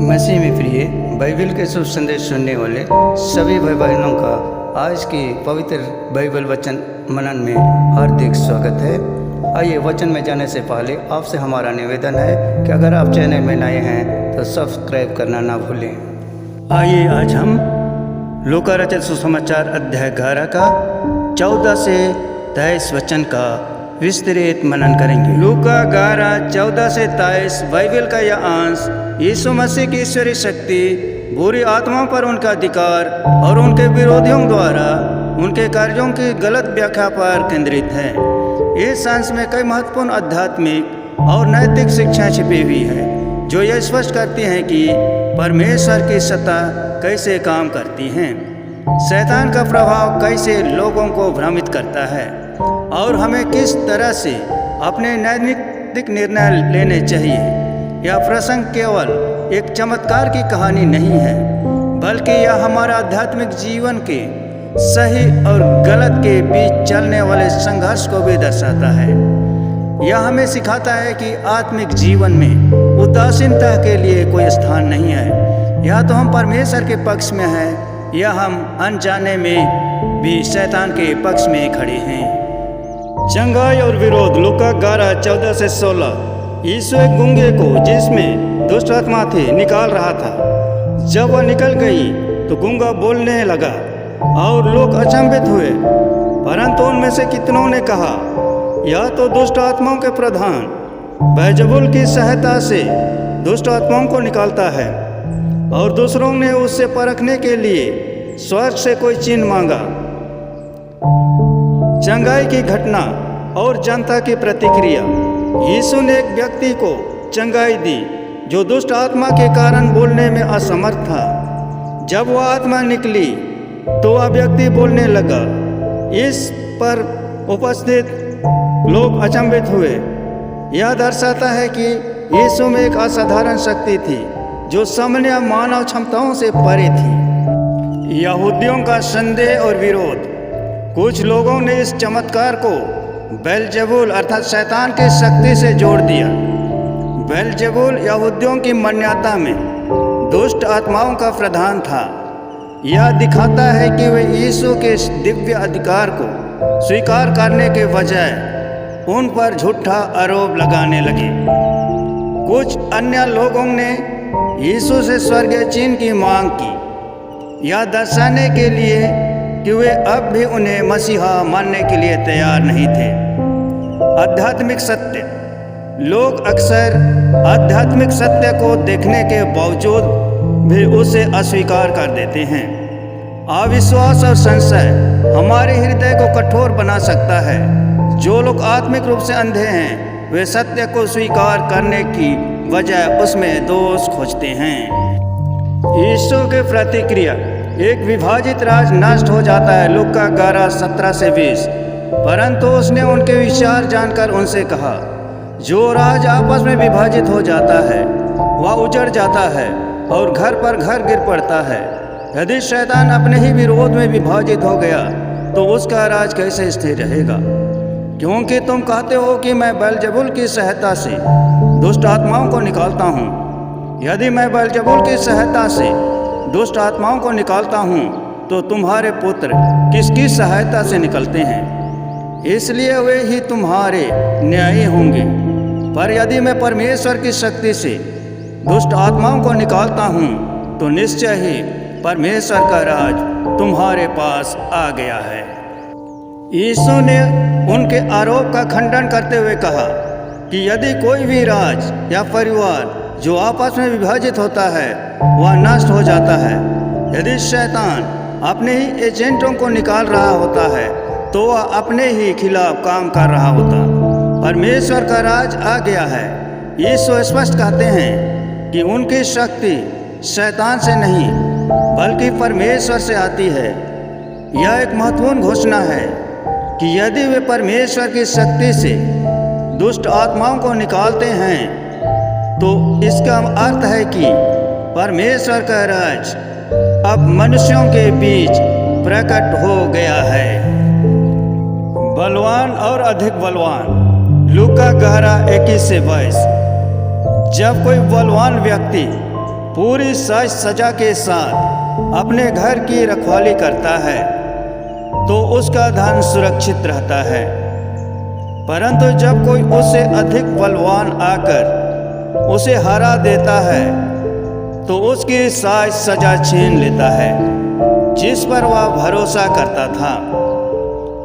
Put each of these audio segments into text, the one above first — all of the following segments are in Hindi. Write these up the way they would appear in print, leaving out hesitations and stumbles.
मसीह में प्रिय बाइबल के शुभ संदेश सुनने वाले सभी भाई बहनों का आज की पवित्र बाइबल वचन मनन में हार्दिक स्वागत है। आइए वचन में जाने से पहले आपसे हमारा निवेदन है कि अगर आप चैनल में नए हैं तो सब्सक्राइब करना ना भूलें। आइए आज हम लूका रचित सुसमाचार अध्याय 11 का 14 से 23 वचन का विस्तृत मनन करेंगे। लूका 11 14 से 23 बाइबल का यह अंश यीशु मसीह की ईश्वरीय शक्ति, बुरी आत्माओं पर उनका अधिकार और उनके विरोधियों द्वारा उनके कार्यों की गलत व्याख्या पर केंद्रित है। इस अंश में कई महत्वपूर्ण आध्यात्मिक और नैतिक शिक्षा छिपी हुई है जो यह स्पष्ट करती हैं कि परमेश्वर की सत्ता कैसे काम करती हैं, शैतान का प्रभाव कैसे लोगों को भ्रमित करता है और हमें किस तरह से अपने नैतिक निर्णय लेने चाहिए। यह प्रसंग केवल एक चमत्कार की कहानी नहीं है, बल्कि यह हमारा आध्यात्मिक जीवन के सही और गलत के बीच चलने वाले संघर्ष को भी दर्शाता है। यह हमें सिखाता है कि आत्मिक जीवन में उदासीनता के लिए कोई स्थान नहीं है। या तो हम परमेश्वर के पक्ष में हैं या हम अनजाने में भी शैतान के पक्ष में खड़े हैं। चंगाई और विरोध। लूका 11 14 से 16। यीशु एक गूंगे को, जिसमें दुष्ट आत्मा थी, निकाल रहा था। जब वह निकल गई तो गूंगा बोलने लगा और लोग अचंभित हुए। परंतु उनमें से कितनों ने कहा, यह तो दुष्ट आत्माओं के प्रधान बेलजेबुल की सहायता से दुष्ट आत्माओं को निकालता है। और दूसरों ने उससे परखने के लिए स्वर्ग से कोई चिन्ह मांगा। चंगाई की घटना और जनता की प्रतिक्रिया। यीशु ने एक व्यक्ति को चंगाई दी जो दुष्ट आत्मा के कारण बोलने में असमर्थ था। जब वह आत्मा निकली तो वह व्यक्ति बोलने लगा। इस पर उपस्थित लोग अचंभित हुए। यह दर्शाता है कि यीशु में एक असाधारण शक्ति थी जो सामान्य मानव क्षमताओं से परे थी। यहूदियों का संदेह और विरोध। कुछ लोगों ने इस चमत्कार को बेलजेबुल अर्थात शैतान की शक्ति से जोड़ दिया। बेलजेबुल यहूदियों की मान्यता में दुष्ट आत्माओं का प्रधान था। यह दिखाता है कि वे यीशु के दिव्य अधिकार को स्वीकार करने के बजाय उन पर झूठा आरोप लगाने लगे। कुछ अन्य लोगों ने यीशु से स्वर्गीय चिन्ह की मांग की, यह दर्शाने के लिए कि वे अब भी उन्हें मसीहा मानने के लिए तैयार नहीं थे। आध्यात्मिक सत्य। लोग अक्सर आध्यात्मिक सत्य को देखने के बावजूद भी उसे अस्वीकार कर देते हैं। अविश्वास और संशय हमारे हृदय को कठोर बना सकता है। जो लोग आत्मिक रूप से अंधे हैं वे सत्य को स्वीकार करने की बजाय उसमें दोष खोजते हैं। यीशु की प्रतिक्रिया। एक विभाजित राज नष्ट हो जाता है। लूका 11 17 से 20। परंतु उसने उनके विचार जानकर उनसे कहा, जो राज आपस में विभाजित हो जाता है वह उजड़ जाता है और घर पर घर गिर पड़ता है। यदि शैतान अपने ही विरोध में विभाजित हो गया तो उसका राज कैसे स्थिर रहेगा? क्योंकि तुम कहते हो कि मैं बेलजेबुल की सहायता से दुष्ट आत्माओं को निकालता हूँ। यदि मैं बेलजेबुल की सहायता से दुष्ट आत्माओं को निकालता हूँ तो तुम्हारे पुत्र किसकी सहायता से निकलते हैं? इसलिए वे ही तुम्हारे न्यायी होंगे। पर यदि मैं परमेश्वर की शक्ति से दुष्ट आत्माओं को निकालता हूँ तो निश्चय ही परमेश्वर का राज तुम्हारे पास आ गया है। यीशु ने उनके आरोप का खंडन करते हुए कहा कि यदि कोई भी राज या परिवार जो आपस में विभाजित होता है वह नष्ट हो जाता है। यदि शैतान अपने ही एजेंटों को निकाल रहा होता है तो वह अपने ही खिलाफ काम कर रहा होता। परमेश्वर का राज आ गया है। यीशु स्पष्ट कहते हैं कि उनकी शक्ति शैतान से नहीं बल्कि परमेश्वर से आती है। यह एक महत्वपूर्ण घोषणा है कि यदि वे परमेश्वर की शक्ति से दुष्ट आत्माओं को निकालते हैं तो इसका अर्थ है कि परमेश्वर का राज अब मनुष्यों के बीच प्रकट हो गया है। बलवान और अधिक बलवान। लूका 11 21 से 22। जब कोई बलवान व्यक्ति पूरी साज सजा के साथ अपने घर की रखवाली करता है तो उसका धन सुरक्षित रहता है। परंतु जब कोई उससे अधिक बलवान आकर उसे हरा देता है तो उसकी साज सजा छीन लेता है जिस पर वह भरोसा करता था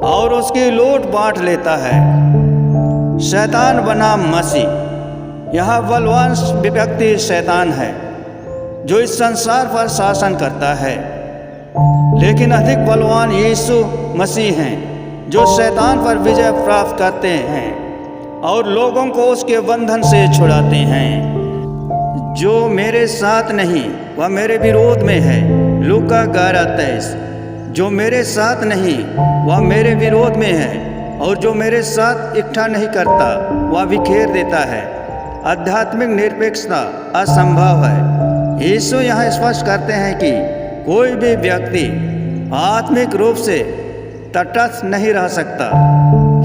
और उसकी लूट बांट लेता है। शैतान बनाम मसीह। यह बलवान व्यक्ति शैतान है जो इस संसार पर शासन करता है, लेकिन अधिक बलवान यीशु मसीह हैं जो शैतान पर विजय प्राप्त करते हैं और लोगों को उसके बंधन से छुड़ाते हैं। जो मेरे साथ नहीं वह मेरे विरोध में है। लूका 11:23। जो मेरे साथ नहीं वह मेरे विरोध में है और जो मेरे साथ इकट्ठा नहीं करता वह बिखेर देता है। आध्यात्मिक निरपेक्षता असंभव है। यीशु यहाँ स्पष्ट करते हैं कि कोई भी व्यक्ति आत्मिक रूप से तटस्थ नहीं रह सकता।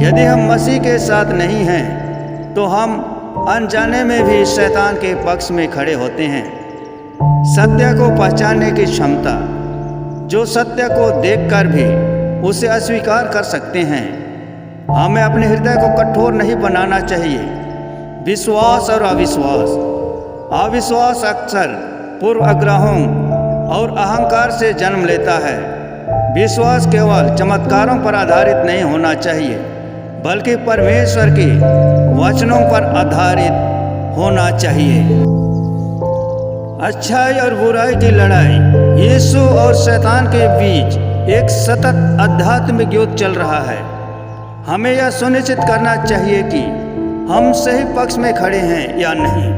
यदि हम मसीह के साथ नहीं हैं तो हम अनजाने में भी शैतान के पक्ष में खड़े होते हैं। सत्य को पहचानने की क्षमता। जो सत्य को देखकर भी उसे अस्वीकार कर सकते हैं। हमें अपने हृदय को कठोर नहीं बनाना चाहिए। विश्वास और अविश्वास। अविश्वास अक्सर पूर्वाग्रहों और अहंकार से जन्म लेता है। विश्वास केवल चमत्कारों पर आधारित नहीं होना चाहिए बल्कि परमेश्वर के वचनों पर आधारित होना चाहिए। अच्छाई और बुराई की लड़ाई। यीशु और शैतान के बीच एक सतत आध्यात्मिक युद्ध चल रहा है। हमें यह सुनिश्चित करना चाहिए कि हम सही पक्ष में खड़े हैं या नहीं।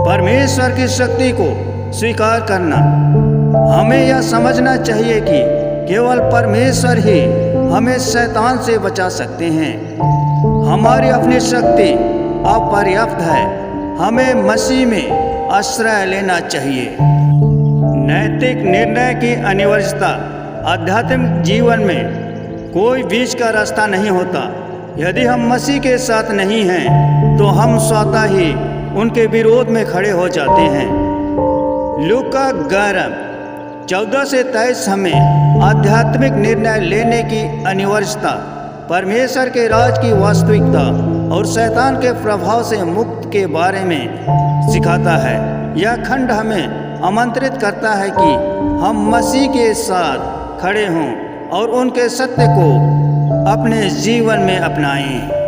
परमेश्वर की शक्ति को स्वीकार करना। हमें यह समझना चाहिए कि केवल परमेश्वर ही हमें शैतान से बचा सकते हैं। हमारी अपनी शक्ति अपर्याप्त है। हमें मसीह में आश्रय लेना चाहिए। नैतिक निर्णय की अनिवार्यता। आध्यात्मिक जीवन में कोई बीच का रास्ता नहीं होता। यदि हम मसीह के साथ नहीं हैं तो हम स्वतः ही उनके विरोध में खड़े हो जाते हैं। लूका 11:14-23 हमें आध्यात्मिक निर्णय लेने की अनिवार्यता, परमेश्वर के राज की वास्तविकता और शैतान के प्रभाव से मुक्त के बारे में सिखाता है। यह खंड हमें आमंत्रित करता है कि हम मसीह के साथ खड़े हों और उनके सत्य को अपने जीवन में अपनाएं।